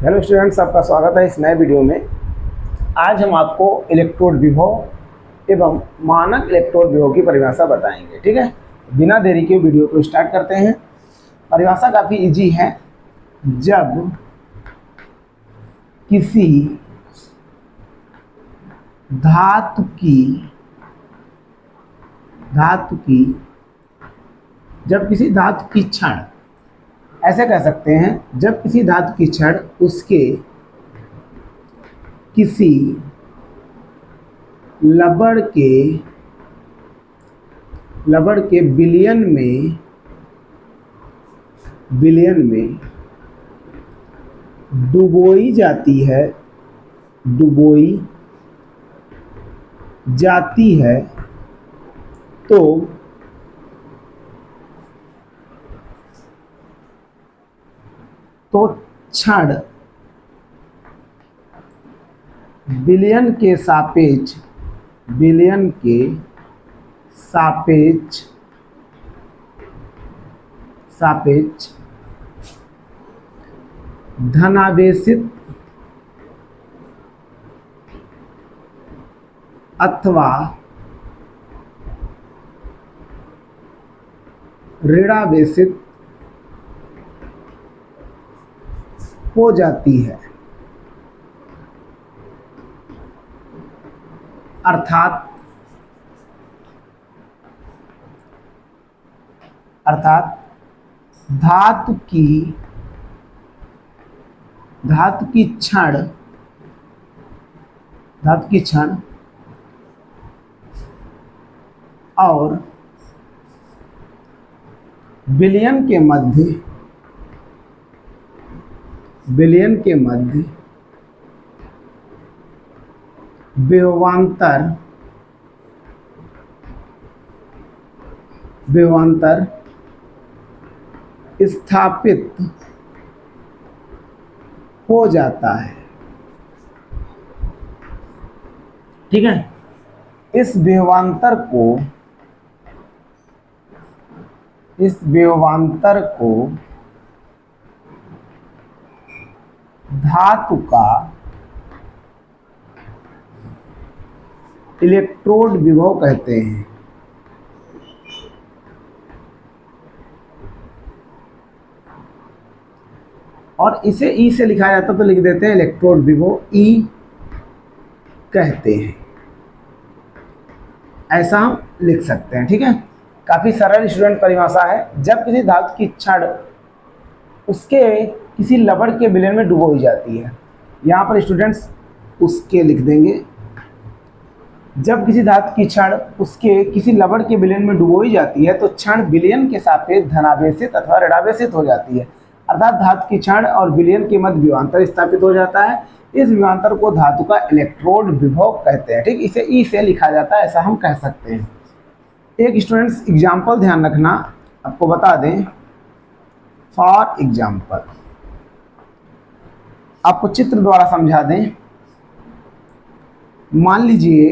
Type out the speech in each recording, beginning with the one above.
Hello students, आपका स्वागत है इस नए वीडियो में। आज हम आपको इलेक्ट्रोड विभव एवं मानक इलेक्ट्रोड विभव की परिभाषा बताएंगे। ठीक है, बिना देरी के वीडियो को स्टार्ट करते हैं। परिभाषा काफ़ी इजी है। जब किसी धातु की क्षण, ऐसे कह सकते हैं, जब किसी धातु की क्षण उसके किसी लवण के विलयन में डुबोई जाती है तो क्षण विलयन के सापेक्ष धनावेशित अथवा ऋणावेशित हो जाती है। अर्थात धातु की क्षण और विलयन के मध्य विभवांतर स्थापित हो जाता है। ठीक है, इस विभवांतर को धातु का इलेक्ट्रोड विभव कहते हैं। और इसे ई से लिखा जाता तो लिख देते हैं इलेक्ट्रोड विभव, ई कहते हैं। ऐसा हम लिख सकते हैं। ठीक है, काफ़ी सरल स्टूडेंट परिभाषा है। जब किसी धातु की क्षण उसके किसी लवण के विलयन में डुबोई जाती है, यहाँ पर स्टूडेंट्स उसके लिख देंगे। जब किसी धातु की क्षण उसके किसी लवण के विलयन में डुबोई जाती है तो क्षण विलयन के सापेक्ष धनावेशित अथवा ऋणावेशित हो जाती है। अर्थात धातु की क्षण और विलयन के मध्य विभवांतर स्थापित हो जाता है। इस विभवांतर को धातु का इलेक्ट्रोड विभव कहते हैं। ठीक, इसे ई से लिखा जाता है, ऐसा हम कह सकते हैं। एक स्टूडेंट्स एग्जाम्पल ध्यान रखना, आपको बता दें। फॉर एग्जाम्पल आपको चित्र द्वारा समझा दें। मान लीजिए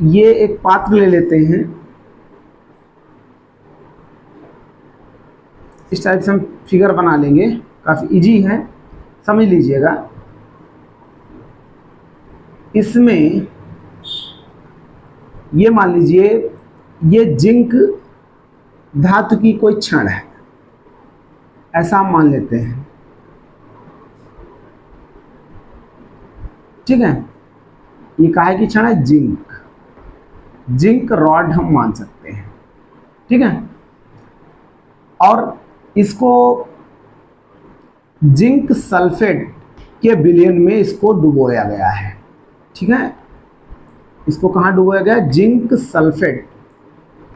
ये एक पात्र ले लेते हैं। इस टाइप से हम फिगर बना लेंगे, काफ़ी इजी है, समझ लीजिएगा। इसमें ये मान लीजिए ये जिंक धातु की कोई क्षण है, ऐसा हम मान लेते हैं। ठीक है, ये काहे की क्षण है? जिंक रॉड हम मान सकते हैं। ठीक है, और इसको जिंक सल्फेट के विलयन में इसको डुबोया गया है। ठीक है, इसको कहाँ डुबोया गया? जिंक सल्फेट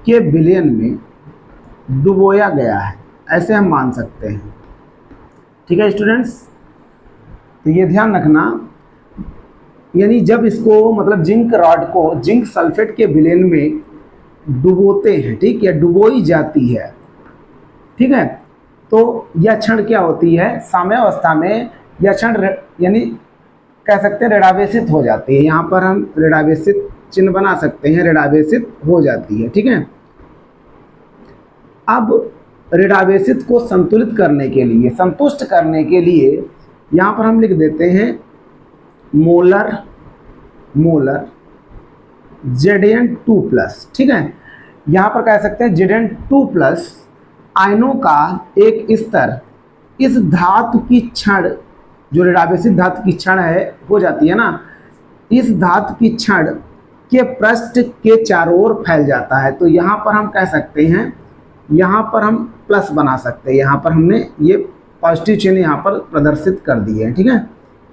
के विलयन में डुबोया गया है, ऐसे हम मान सकते हैं। ठीक है स्टूडेंट्स, तो ये ध्यान रखना, यानी जब इसको मतलब जिंक रॉड को जिंक सल्फेट के विलयन में डुबोते हैं, ठीक, या डुबोई जाती है। ठीक है, तो यह क्षण क्या होती है? साम्यावस्था में यह क्षण यानी कह सकते हैं ऋणावेशित हो जाती है। यहाँ पर हम ऋणावेशित चिन्ह बना सकते हैं, ऋणावेशित हो जाती है। ठीक है, अब ऋणावेशित को संतुलित करने के लिए, संतुष्ट करने के लिए यहाँ पर हम लिख देते हैं मोलर Zn2+, ठीक है। यहाँ पर कह सकते हैं Zn2+ आयनों का एक स्तर इस धातु की क्षण, जो ऋणावेशित धातु की क्षण है हो जाती है ना, इस धातु की क्षण के पृष्ठ के चारों ओर फैल जाता है। तो यहाँ पर हम कह सकते हैं, यहाँ पर हम प्लस बना सकते हैं, यहाँ पर हमने ये पॉजिटिव चिन्ह यहाँ पर प्रदर्शित कर दिए हैं, ठीक है।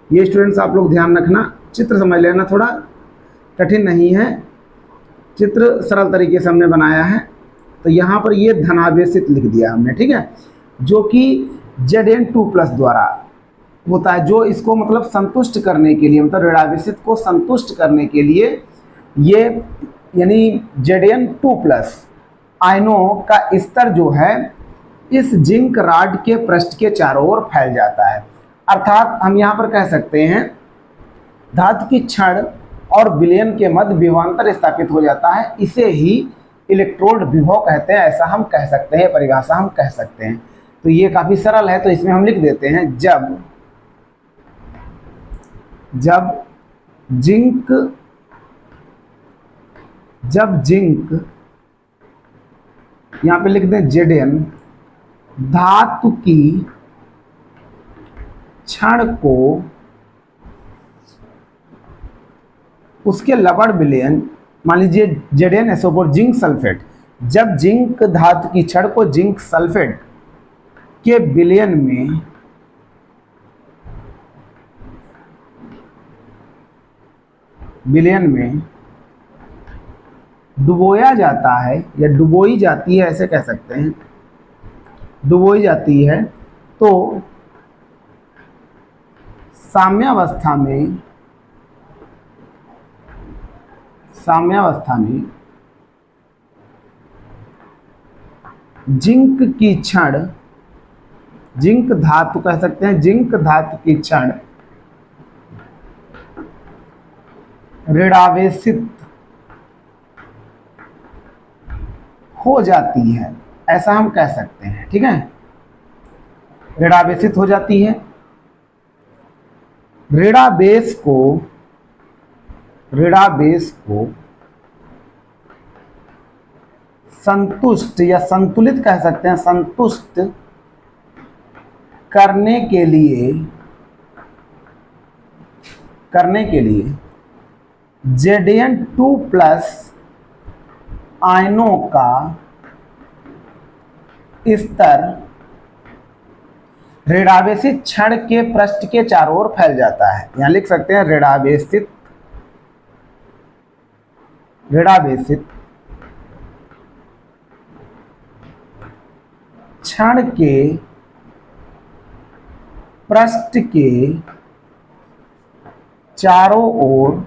ये स्टूडेंट्स आप लोग ध्यान रखना, चित्र समझ लेना, थोड़ा कठिन नहीं है, चित्र सरल तरीके से हमने बनाया है। तो यहाँ पर ये धनावेशित लिख दिया हमने, ठीक है, जो कि Zn2+ द्वारा होता है, जो इसको मतलब संतुष्ट करने के लिए, मतलब ऋणावेशित को संतुष्ट करने के लिए ये यानी Zn2+ आयनों का स्तर जो है इस जिंक रॉड के पृष्ठ के चारों ओर फैल जाता है। अर्थात हम यहाँ पर कह सकते हैं धातु की क्षण और विलयन के मध्य विभवांतर स्थापित हो जाता है, इसे ही इलेक्ट्रोड विभव कहते हैं, ऐसा हम कह सकते हैं, परिभाषा हम कह सकते हैं। तो ये काफ़ी सरल है, तो इसमें हम लिख देते हैं जब जिंक यहाँ पे लिख दें Zn धातु की क्षण को उसके लवण विलयन, मान लीजिए ZnSO4 जिंक सल्फेट, जब जिंक धातु की क्षण को जिंक सल्फेट के विलयन में डुबोया जाता है या डुबोई जाती है, ऐसे कह सकते हैं, डुबोई जाती है, तो साम्यावस्था में जिंक की क्षण, जिंक धातु कह सकते हैं, जिंक धातु की क्षण ऋणावेशित हो जाती है, ऐसा हम कह सकते हैं, ठीक है, ऋणावेशित हो जाती है। ऋणावेश को संतुष्ट या संतुलित कह सकते हैं, संतुष्ट करने के लिए Zn2+ आयनों का स्तर ऋणावेशित क्षण के पृष्ठ के चारों ओर फैल जाता है। यहां लिख सकते हैं ऋणावेशित क्षण के पृष्ठ के चारों ओर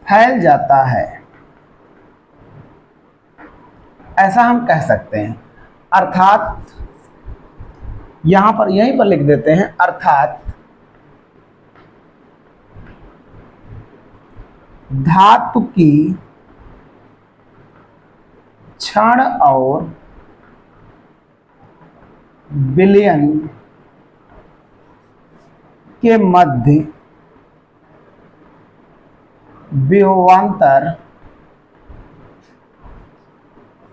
फैल जाता है, ऐसा हम कह सकते हैं। अर्थात यहां पर यहीं पर लिख देते हैं, अर्थात धातु की क्षण और विलयन के मध्य विभवांतर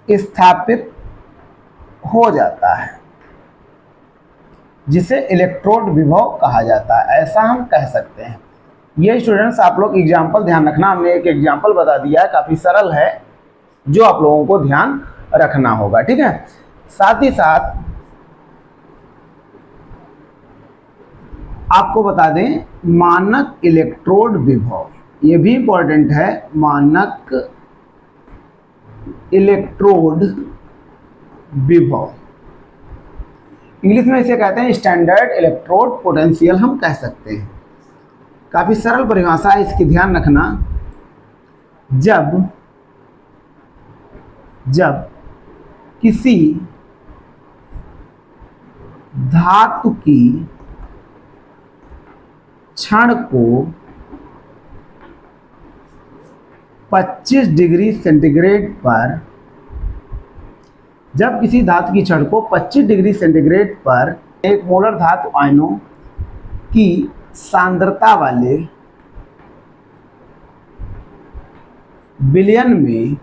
स्थापित हो जाता है, जिसे इलेक्ट्रोड विभव कहा जाता है, ऐसा हम कह सकते हैं। ये स्टूडेंट्स आप लोग एग्जाम्पल ध्यान रखना, हमने एक एग्जाम्पल बता दिया है, काफ़ी सरल है, जो आप लोगों को ध्यान रखना होगा, ठीक है। साथ ही साथ आपको बता दें मानक इलेक्ट्रोड विभव, ये भी इंपॉर्टेंट है, मानक इलेक्ट्रोड विभव, इंग्लिश में इसे कहते हैं स्टैंडर्ड इलेक्ट्रोड पोटेंशियल हम कह सकते हैं। काफ़ी सरल परिभाषा है, इसकी ध्यान रखना। जब किसी धातु की क्षण को 25 डिग्री सेंटीग्रेड पर, जब किसी धातु की छड़ को 25 डिग्री सेंटीग्रेड पर एक मोलर धातु आयनों की सांद्रता वाले विलयन में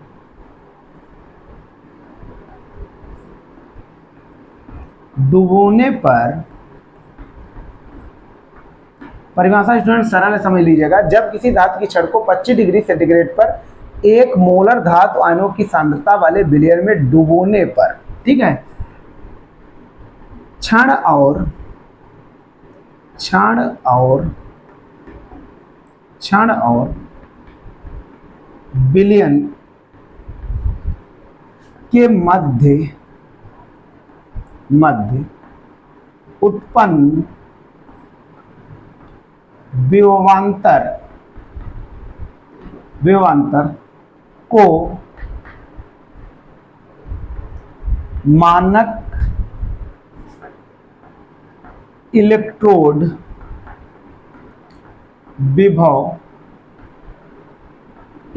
डुबोने पर, परिभाषा स्टूडेंट सरल है, समझ लीजिएगा। जब किसी धातु की छड़ को 25 डिग्री सेंटीग्रेड पर एक मोलर धातु आयनों की सांद्रता वाले विलयन में डुबोने पर, ठीक है, क्षण और विलयन के मध्य उत्पन्न विभवांतर को मानक इलेक्ट्रोड विभव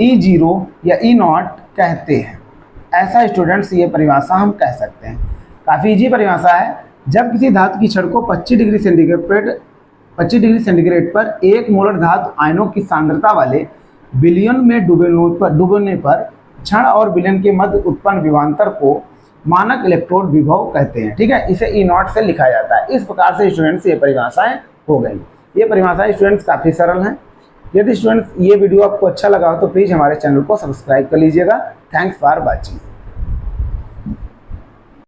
E0 या E0 कहते हैं। ऐसा स्टूडेंट्स ये परिभाषा हम कह सकते हैं। काफ़ी इजी परिभाषा है। जब किसी धातु की छड़ को 25 डिग्री सेंटीग्रेड पर एक मोलर धातु आयनों की सांद्रता वाले विलयन में डुबोने पर क्षण और विलयन के मध्य उत्पन्न विभवांतर को मानक इलेक्ट्रोड विभव कहते हैं, ठीक है। इसे E0 से लिखा जाता है। इस प्रकार से स्टूडेंट्स ये परिभाषाएं हो गई। ये परिभाषाएं स्टूडेंट्स काफ़ी सरल हैं। यदि स्टूडेंट्स ये वीडियो आपको अच्छा लगा हो तो प्लीज़ हमारे चैनल को सब्सक्राइब कर लीजिएगा। Thanks for watching.